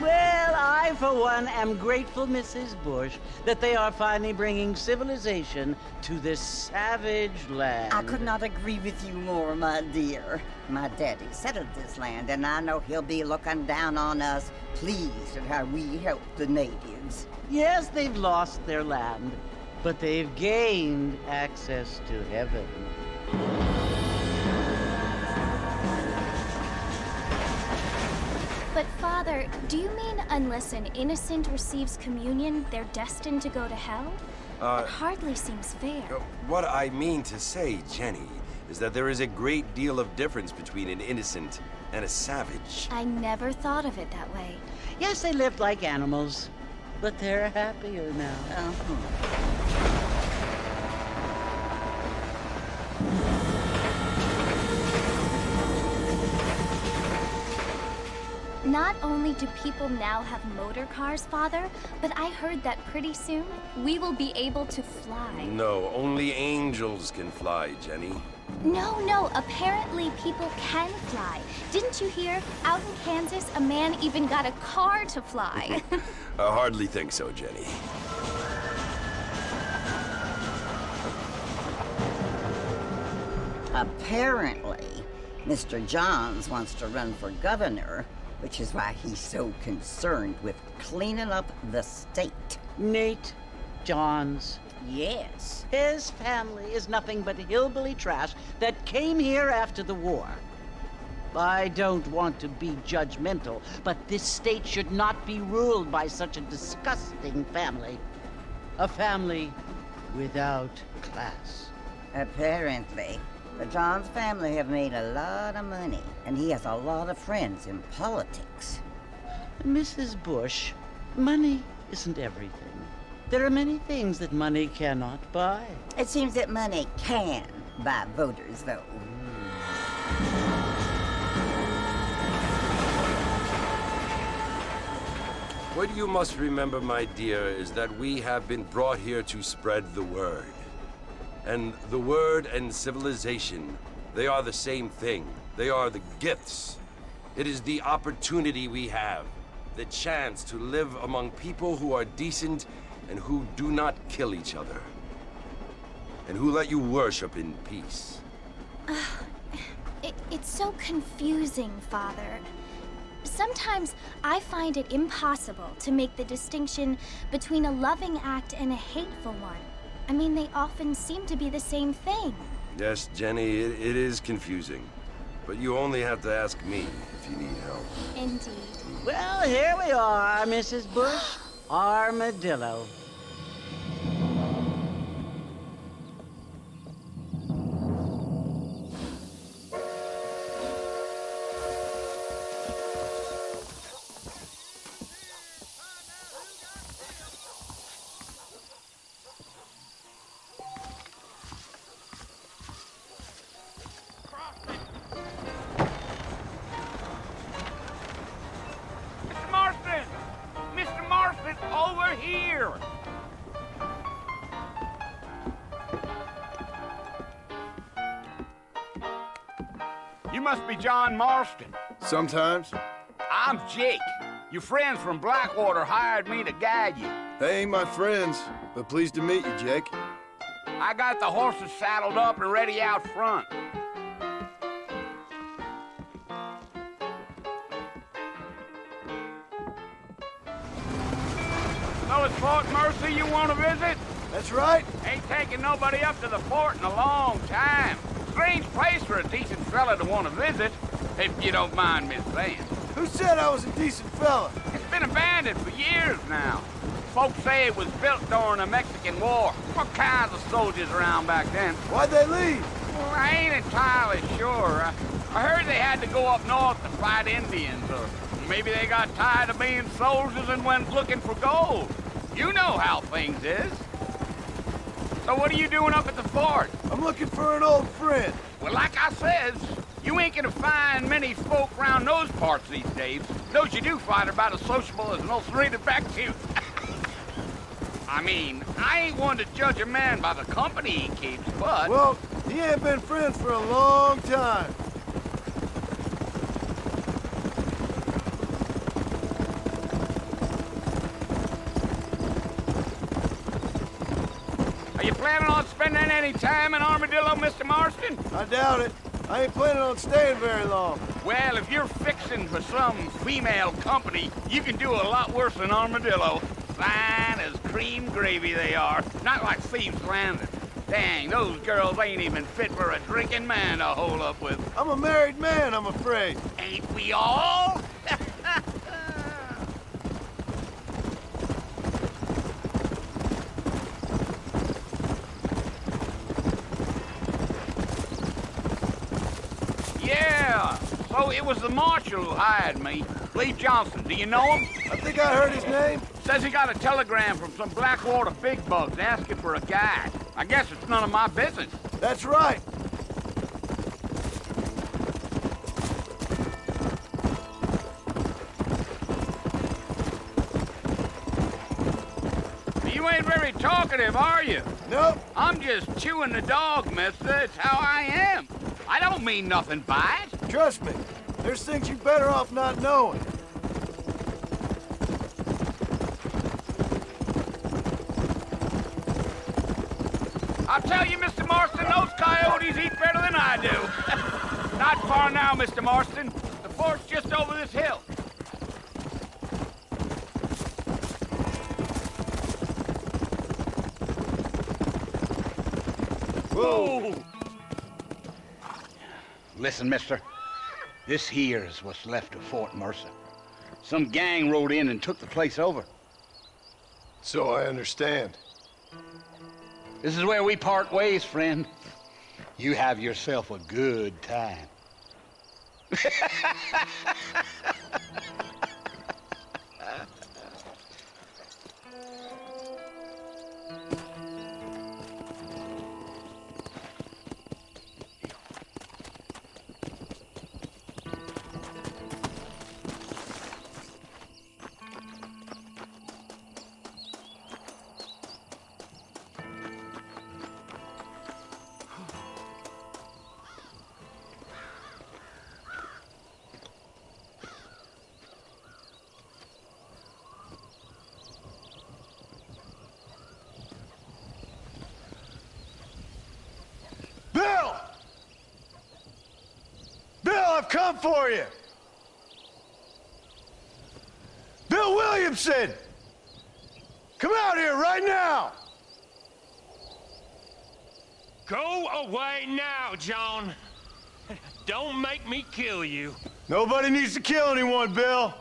Well, I, for one, am grateful, Mrs. Bush, that they are finally bringing civilization to this savage land. I could not agree with you more, my dear. My daddy settled this land, and I know he'll be looking down on us, pleased at how we help the natives. Yes, they've lost their land, but they've gained access to heaven. But Father, do you mean unless an innocent receives communion, they're destined to go to hell? That hardly seems fair. What I mean to say, Jenny, is that there is a great deal of difference between an innocent and a savage. I never thought of it that way. Yes, they lived like animals, but they're happier now. Not only do people now have motor cars, Father, but I heard that pretty soon we will be able to fly. No, only angels can fly, Jenny. No, apparently people can fly. Didn't you hear? Out in Kansas, a man even got a car to fly. I hardly think so, Jenny. Apparently, Mr. Johns wants to run for governor, which is why he's so concerned with cleaning up the state. Nate Johns. Yes. His family is nothing but hillbilly trash that came here after the war. I don't want to be judgmental, but this state should not be ruled by such a disgusting family. A family without class. Apparently. The Johns family have made a lot of money, and he has a lot of friends in politics. Mrs. Bush, money isn't everything. There are many things that money cannot buy. It seems that money can buy voters, though. What you must remember, my dear, is that we have been brought here to spread the word. And the word and civilization, they are the same thing. They are the gifts. It is the opportunity we have, the chance to live among people who are decent and who do not kill each other, and who let you worship in peace. It's so confusing, Father. Sometimes I find it impossible to make the distinction between a loving act and a hateful one. I mean, they often seem to be the same thing. Yes, Jenny, it is confusing. But you only have to ask me if you need help. Indeed. Well, here we are, Mrs. Bush. Armadillo. Here! You must be John Marston. Sometimes. I'm Jake. Your friends from Blackwater hired me to guide you. They ain't my friends, but pleased to meet you, Jake. I got the horses saddled up and ready out front. So it's Fort Mercy you want to visit? That's right. Ain't taking nobody up to the fort in a long time. Strange place for a decent fella to want to visit, if you don't mind me saying. Who said I was a decent fella? It's been abandoned for years now. Folks say it was built during the Mexican War. What kinds of soldiers around back then? Why'd they leave? Well, I ain't entirely sure. I heard they had to go up north to fight Indians, or maybe they got tired of being soldiers and went looking for gold. You know how things is. So what are you doing up at the fort? I'm looking for an old friend. Well, like I says, you ain't gonna find many folk around those parts these days. Those you do find are about as sociable as an ulcerated back tooth. I mean, I ain't one to judge a man by the company he keeps, but... Well, he ain't been friends for a long time. Are you planning on spending any time in Armadillo, Mr. Marston? I doubt it. I ain't planning on staying very long. Well, if you're fixing for some female company, you can do a lot worse than Armadillo. Fine as cream gravy they are. Not like Thieves Landing. Dang, those girls ain't even fit for a drinking man to hole up with. I'm a married man, I'm afraid. Ain't we all? Yeah, so it was the marshal who hired me. Lee Johnson, do you know him? I think I heard his name. Says he got a telegram from some Blackwater big bugs asking for a guide. I guess it's none of my business. That's right. You ain't very talkative, are you? Nope. I'm just chewing the dog, mister. It's how I am. I don't mean nothing by it. Trust me. There's things you're better off not knowing. I'll tell you, Mr. Marston, those coyotes eat better than I do. Not far now, Mr. Marston. The fort's just over this hill. Whoa! Listen, mister. This here is what's left of Fort Mercer. Some gang rode in and took the place over. So I understand. This is where we part ways, friend. You have yourself a good time. Bill! Bill, I've come for you! Bill Williamson! Come out here right now! Go away now, John. Don't make me kill you. Nobody needs to kill anyone, Bill.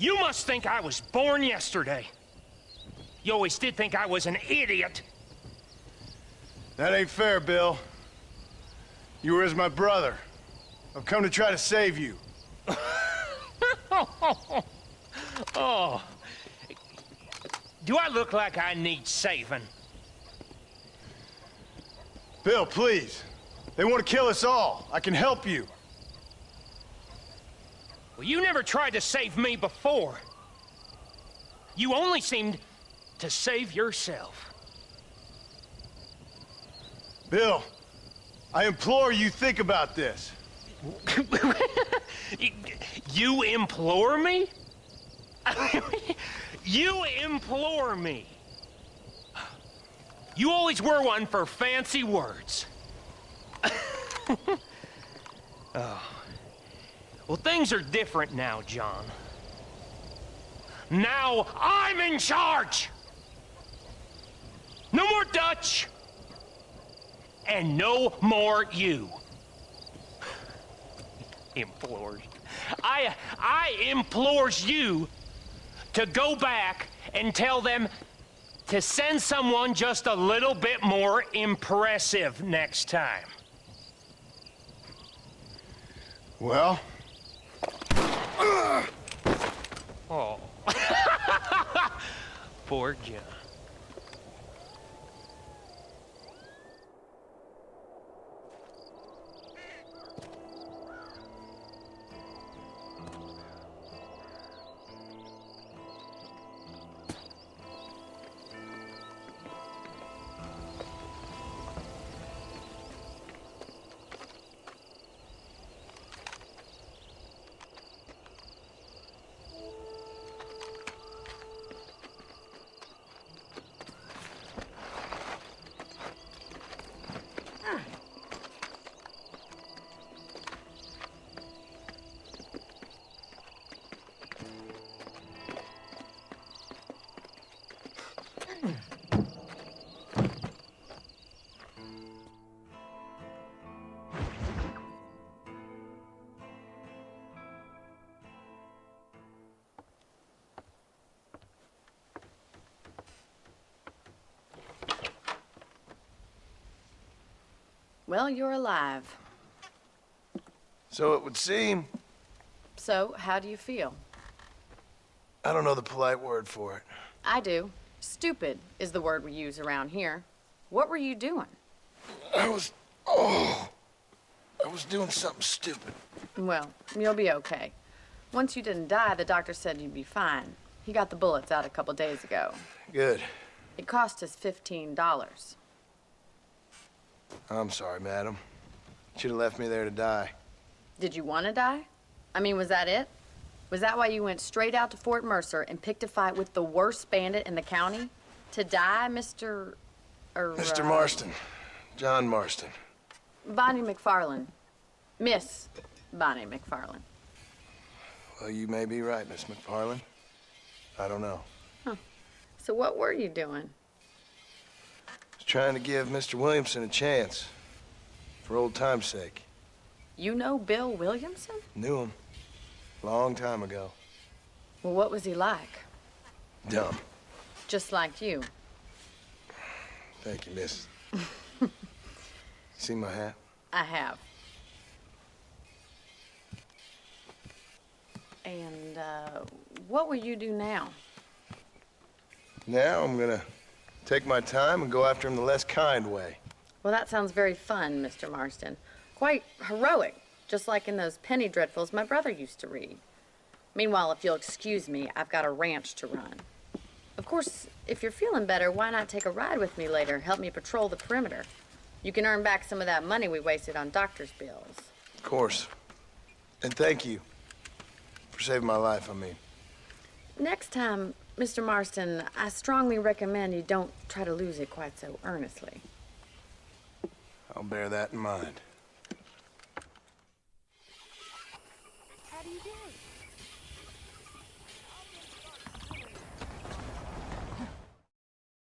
You must think I was born yesterday. You always did think I was an idiot. That ain't fair, Bill. You were as my brother. I've come to try to save you. Oh. Do I look like I need saving? Bill, please. They want to kill us all. I can help you. Well, you never tried to save me before. You only seemed to save yourself. Bill, I implore you think about this. You implore me? You implore me? You always were one for fancy words. Oh. Well, things are different now, John. Now I'm in charge! No more Dutch! And no more you. Implores. I implores you to go back and tell them to send someone just a little bit more impressive next time. Well? Oh. Poor John. Well, you're alive. So it would seem. So, how do you feel? I don't know the polite word for it. I do. Stupid is the word we use around here. What were you doing? I was doing something stupid. Well, you'll be okay. Once you didn't die, the doctor said you'd be fine. He got the bullets out a couple days ago. Good. It cost us $15. I'm sorry, madam. Should have left me there to die. Did you want to die? I mean, was that it? Was that why you went straight out to Fort Mercer and picked a fight with the worst bandit in the county? To die, Mr. Mr. Marston. John Marston. Bonnie McFarlane. Miss Bonnie McFarlane. Well, you may be right, Miss McFarlane. I don't know. So what were you doing? I was trying to give Mr. Williamson a chance. For old time's sake. You know Bill Williamson? Knew him. Long time ago. Well, what was he like? Dumb. Just like you. Thank you, miss. See my hat? I have. And, what will you do now? Now I'm gonna take my time and go after him the less kind way. Well, that sounds very fun, Mr. Marston. Quite heroic, just like in those penny dreadfuls my brother used to read. Meanwhile, if you'll excuse me, I've got a ranch to run. Of course, if you're feeling better, why not take a ride with me later? Help me patrol the perimeter. You can earn back some of that money we wasted on doctor's bills. Of course. And thank you for saving my life, I mean. Next time, Mr. Marston, I strongly recommend you don't try to lose it quite so earnestly. I'll bear that in mind. How do you do?